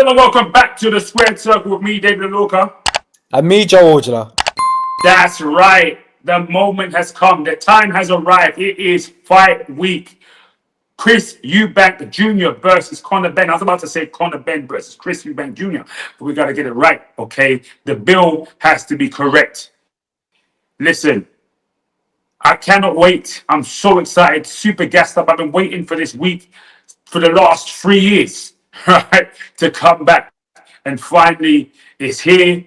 Hello and welcome back to the Squared Circle with me, David Alorka. And me, Jo Aujla. That's right. The moment has come. The time has arrived. It is fight week. Chris Eubank Jr. versus Conor Benn. I was about to say Conor Benn versus Chris Eubank Jr., but we got to get it right, okay? The bill has to be correct. Listen, I cannot wait. I'm so excited, super gassed up. I've been waiting for this week for the last 3 years, right, to come back. And finally, it's here.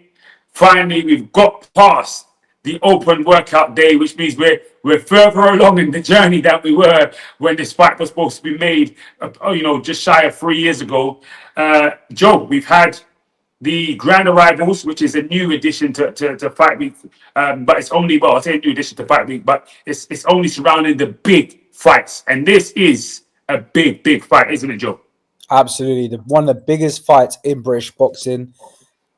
Finally, we've got past the open workout day, which means we're further along in the journey than we were when this fight was supposed to be made, just shy of 3 years ago. Joe, we've had the Grand Arrivals, which is a new addition to Fight Week, but it's only, I say a new addition to Fight Week, but it's only surrounding the big fights. And this is a big fight, isn't it, Joe? Absolutely. One of the biggest fights in British boxing.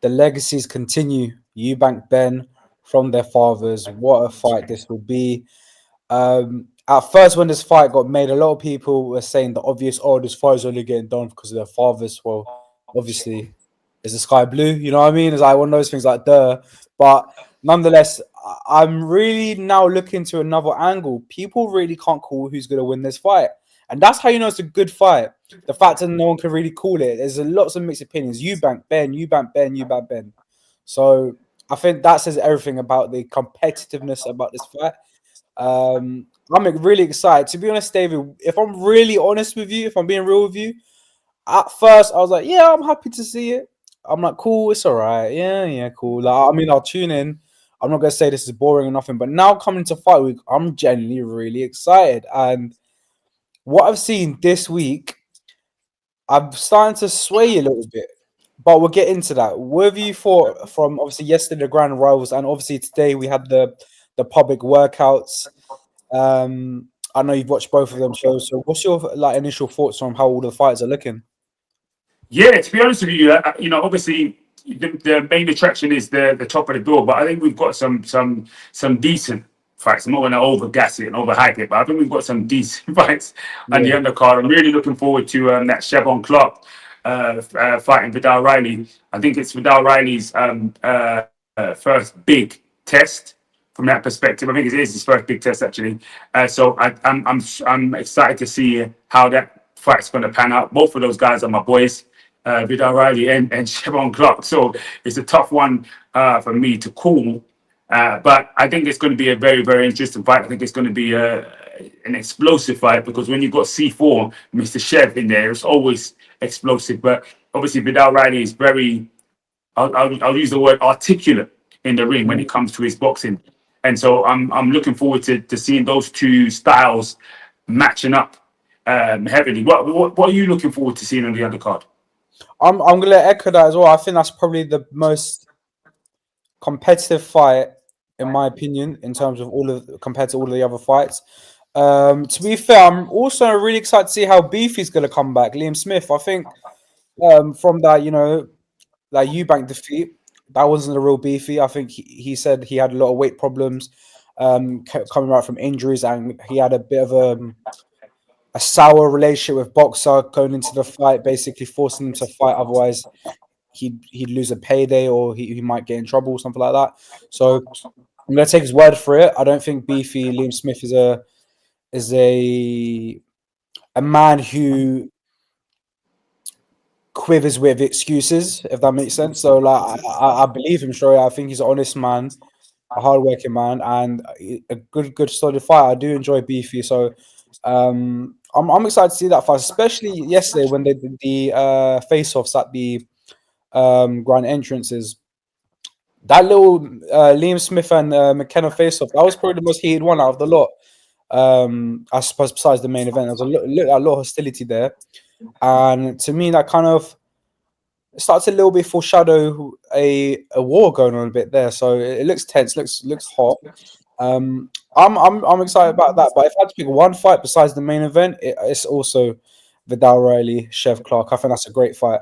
The legacies continue. Eubank Benn from their fathers. What a fight this will be. At first, when this fight got made, a lot of people were saying the obvious, this fight's only getting done because of their fathers. Well, obviously, is the sky blue? You know what I mean? It's like one of those things like, duh. But nonetheless, I'm really now looking to another angle. People really can't call who's going to win this fight. And that's how you know it's a good fight. The fact that no one can really call it. There's lots of mixed opinions. Eubank Benn, Eubank Benn, Eubank Benn. So I think that says everything about the competitiveness about this fight. I'm really excited. To be honest, David, if I'm really honest with you, if I'm being real with you, at first I was like, yeah, I'm happy to see it. I'm like, cool, it's all right. Yeah, cool. Like, I mean, I'll tune in. I'm not going to say this is boring or nothing, but now coming to fight week, I'm genuinely really excited. And what I've seen this week, I'm starting to sway a little bit, but we'll get into that. What have you thought from obviously yesterday the Grand Rivals, and obviously today we had the public workouts? I know you've watched both of them shows, so what's your initial thoughts on how all the fights are looking? Yeah, to be honest with you, obviously the main attraction is the top of the bill, but I think we've got some decent fights. I'm not going to overgas it and overhype it, but I think we've got some decent fights on the undercard. I'm really looking forward to that Chevron Clark fighting Vidal Riley. I think it's Vidal Riley's first big test from that perspective. I think it is his first big test actually. So I'm excited to see how that fight's going to pan out. Both of those guys are my boys. Vidal Riley and Chevron Clark. So it's a tough one for me to call. But I think it's going to be a very, very interesting fight. I think it's going to be an explosive fight because when you've got C4, Mr. Chev in there, it's always explosive. But obviously Vidal Riley is very, I'll use the word articulate in the ring when it comes to his boxing. And so I'm looking forward to seeing those two styles matching up heavily. What are you looking forward to seeing on the undercard? I'm going to echo that as well. I think that's probably the most competitive fight, in my opinion, in terms of compared to all of the other fights. To be fair, I'm also really excited to see how Beefy's going to come back. Liam Smith, I think, from that, that Eubank defeat, that wasn't a real Beefy. I think he said he had a lot of weight problems, coming right from injuries, and he had a bit of a sour relationship with BOXXER going into the fight, basically forcing him to fight. Otherwise, he'd lose a payday or he might get in trouble or something like that. So I'm going to take his word for it. I don't think Beefy Liam Smith is a man who quivers with excuses, if that makes sense. So I believe him, sure. I think he's an honest man, a hardworking man, and a good solid fight. I do enjoy Beefy, so I'm excited to see that fight, especially yesterday when they did the face-offs at the grand entrances. That little Liam Smith and McKenna face-off, that was probably the most heated one out of the lot. I suppose besides the main event, there was a lot of hostility there, and to me, that kind of starts a little bit foreshadow a war going on a bit there. So it looks tense, looks hot. I'm excited about that. But if I had to pick one fight besides the main event, it's also Vidal Riley, Chev Clark. I think that's a great fight.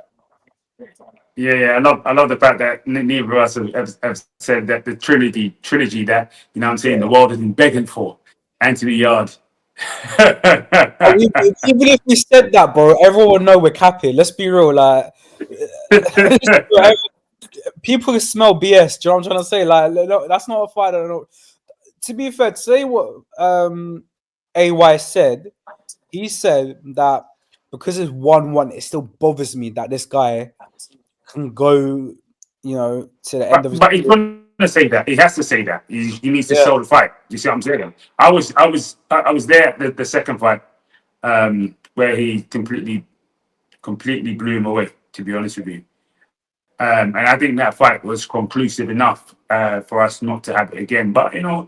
Yeah. I love the fact that neither of us have said that the trilogy that, the world has been begging for. Anthony Yarde, Even if we said that, bro, everyone would know we're capping. Let's be real, like people can smell BS. Do you know what I'm trying to say? Like, no, that's not a fight. I don't know. To be fair, to say what AY said, he said that because it's 1-1, it still bothers me that this guy can go, to the end of his But he's career. gonna say that. He has to say that. He needs to Yeah. show the fight. You see what I'm saying? I was there at the second fight, where he completely blew him away. To be honest with you, and I think that fight was conclusive enough for us not to have it again. But AY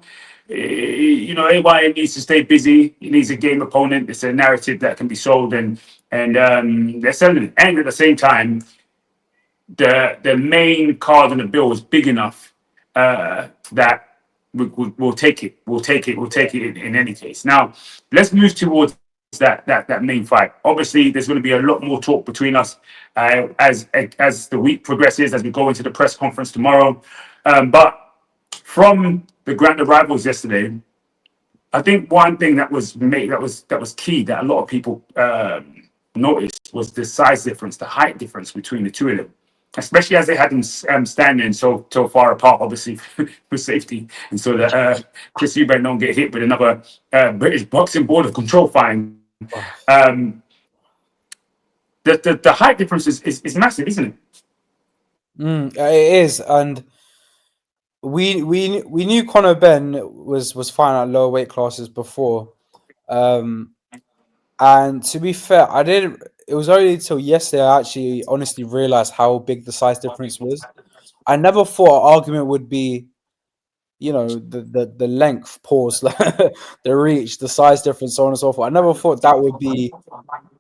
needs to stay busy. He needs a game opponent. It's a narrative that can be sold, and they're selling it. And at the same time, the main card on the bill is big enough that we'll take it. We'll take it. We'll take it in any case. Now, let's move towards that main fight. Obviously, there's going to be a lot more talk between us as the week progresses, as we go into the press conference tomorrow. But from the grand arrivals yesterday, I think one thing that was key that a lot of people noticed was the size difference, the height difference between the two of them, especially as they had them standing so far apart, obviously for safety, and so that Chris Eubank don't get hit with another British Boxing Board of Control fine. Um, the height difference is massive, isn't it? It is, and we knew Conor Benn was fine at lower weight classes before, and to be fair, I didn't. It was only until yesterday I actually honestly realized how big the size difference was. I never thought an argument would be, the length, pause, the reach, the size difference, so on and so forth. I never thought that would be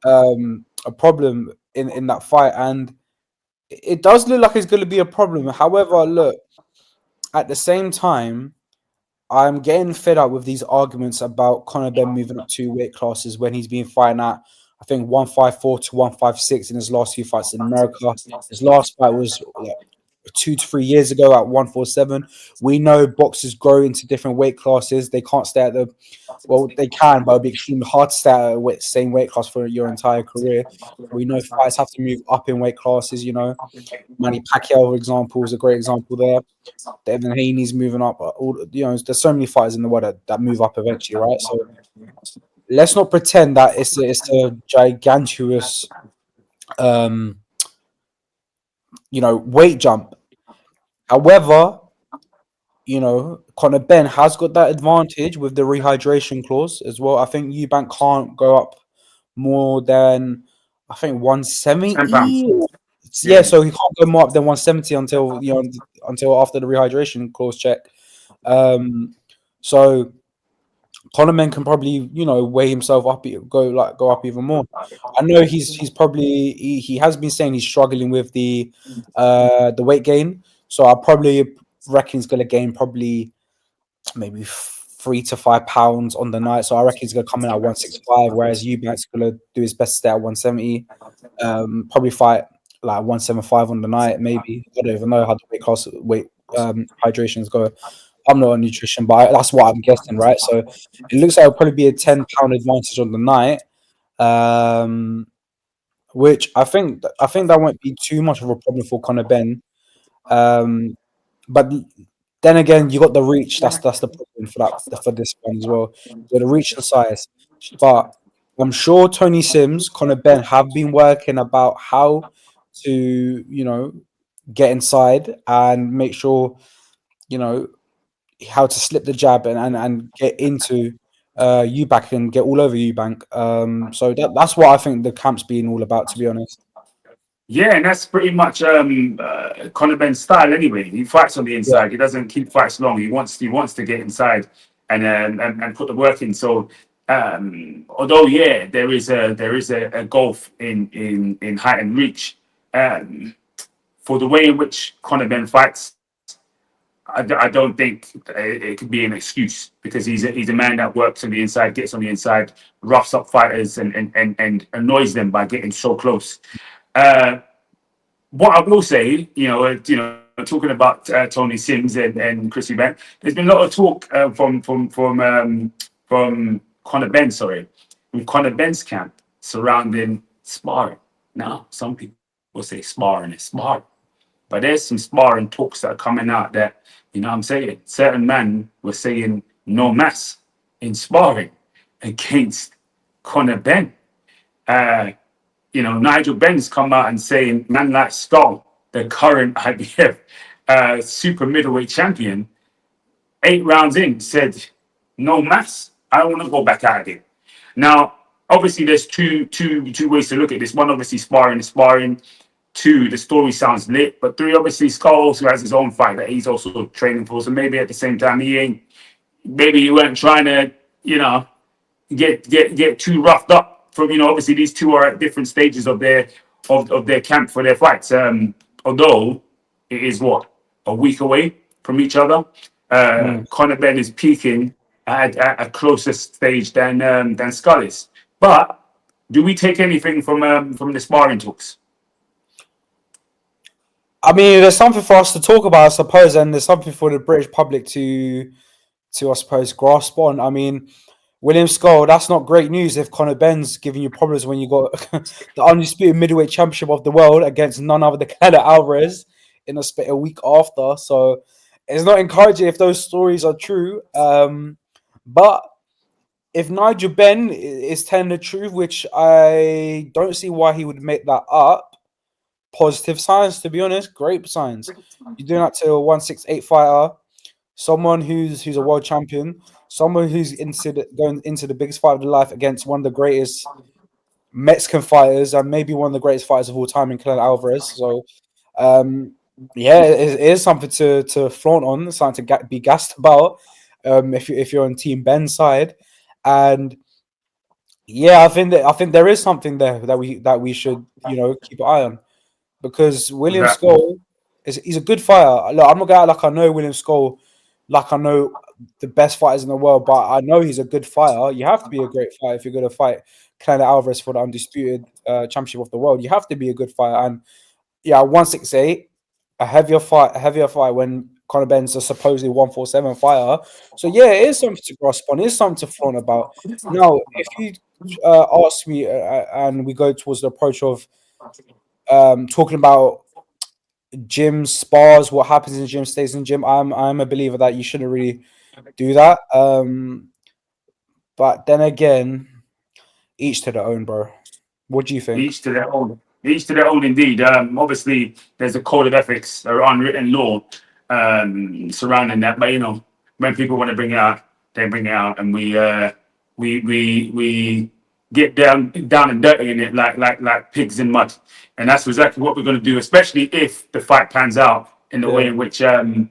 a problem in that fight, and it does look like it's going to be a problem. However, look, at the same time, I'm getting fed up with these arguments about Conor Benn moving up 2 weight classes when he's been fighting at, I think, 154 to 156 in his last few fights in America. His last fight was 2 to 3 years ago at 147. We know boxers grow into different weight classes. They can't stay at they can, but it'll be extremely hard to stay at the same weight class for your entire career. We know fights have to move up in weight classes. Manny Pacquiao, for example, is a great example there. Devin Haney's moving up. There's so many fighters in the world that move up eventually, right? So let's not pretend that it's a gigantuous, weight jump. However, Conor Benn has got that advantage with the rehydration clause as well. I think Eubank can't go up more than, I think, 10 pounds. 170. Yeah, Yeah. so he can't go more up than 170 until after the rehydration clause check. So Conor Benn can probably weigh himself up, go up even more. I know he's probably he has been saying he's struggling with the weight gain. So I probably reckon he's going to gain probably maybe 3 to 5 pounds on the night. So I reckon he's going to come in at 165, whereas Eubank's going to do his best to stay at 170. Probably fight like 175 on the night, maybe. I don't even know how the weight hydrations go. I'm not on nutrition, but that's what I'm guessing, right? So it looks like it'll probably be a 10-pound advantage on the night, which I think that won't be too much of a problem for Conor Benn. But then again, you got the reach. That's the problem for this one as well. With the reach and size, but I'm sure Tony Sims, Conor Benn have been working about how to get inside and make sure how to slip the jab and get into Eubank and get all over Eubank. So that's what I think the camp's been all about, to be honest. Yeah, and that's pretty much Conor Benn's style anyway. He fights on the Yeah. inside. He doesn't keep fights long. He wants to get inside and put the work in. So although there is a gulf in height and reach, for the way in which Conor Benn fights, I don't think it could be an excuse, because he's a man that works on the inside, gets on the inside, roughs up fighters, and annoys them by getting so close. What I will say, talking about Tony Sims and Chris Eubank, there's been a lot of talk from Conor Benn, in Conor Benn's camp surrounding sparring. Now, some people say sparring is sparring, but there's some sparring talks that are coming out that, you know what I'm saying, certain men were saying no mass in sparring against Conor Benn. You know, Nigel Benn's come out and saying, man like Skull, the current IBF super middleweight champion, 8 rounds in, said, no mass. I don't want to go back at it. Now, obviously, there's two ways to look at this. One, obviously, sparring. 2, the story sounds lit. But 3, obviously, Skull also has his own fight that he's also training for. So maybe at the same time, maybe he weren't trying to, you know, get too roughed up from, you know, obviously these two are at different stages of their camp for their fights. Although it is a week away from each other. Conor Benn is peaking at a closer stage than Skull is. But do we take anything from the sparring talks? I mean, there's something for us to talk about, I suppose, and there's something for the British public to I suppose, grasp on. I mean, William Skull, that's not great news if Conor Benn's giving you problems when you got the undisputed middleweight championship of the world against none other than Canelo Alvarez in a week after. So it's not encouraging if those stories are true. But if Nigel Benn is telling the truth, which I don't see why he would make that up, positive signs, to be honest, great signs. You're doing that to a 168 fighter, someone who's a world champion, someone who's going into the biggest fight of their life against one of the greatest Mexican fighters and maybe one of the greatest fighters of all time in Canelo Alvarez. So, yeah, it is something to flaunt on, something to be gassed about. If you're on Team Ben's side, and yeah, I think there is something there that we should, you know, keep an eye on, because William Skull he's a good fighter. Look, I'm not gonna act like I know William Skull like I know the best fighters in the world, but I know he's a good fighter. You have to be a great fighter if you're going to fight Canelo Alvarez for the undisputed championship of the world. You have to be a good fighter, and yeah, 168, a heavier fight when Conor Benn's a supposedly 147 fighter. So yeah, it is something to grasp on. It is something to flaunt about. Now, if you ask me, and we go towards the approach of talking about gym spars, what happens in the gym stays in the gym. I'm a believer that you shouldn't really do that. But then again, each to their own, bro. What do you think? Each to their own. Each to their own, indeed. Obviously, there's a code of ethics or unwritten law surrounding that. But you know, when people want to bring it out, they bring it out, and we get down and dirty in it like pigs in mud. And that's exactly what we're going to do, especially if the fight pans out in the way in which the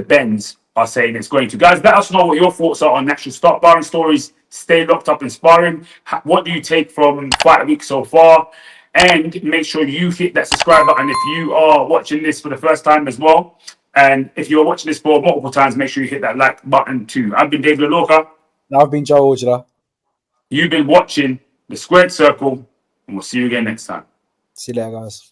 Benns are saying it's going to. Guys, let us know what your thoughts are on actual start barring stories. Stay locked up in sparring. What do you take from Fight Week so far? And make sure you hit that subscribe button if you are watching this for the first time as well. And if you're watching this for multiple times, make sure you hit that like button too. I've been David Alorka. And I've been Jo Aujla. You've been watching The Squared Circle, and we'll see you again next time. See you later, guys.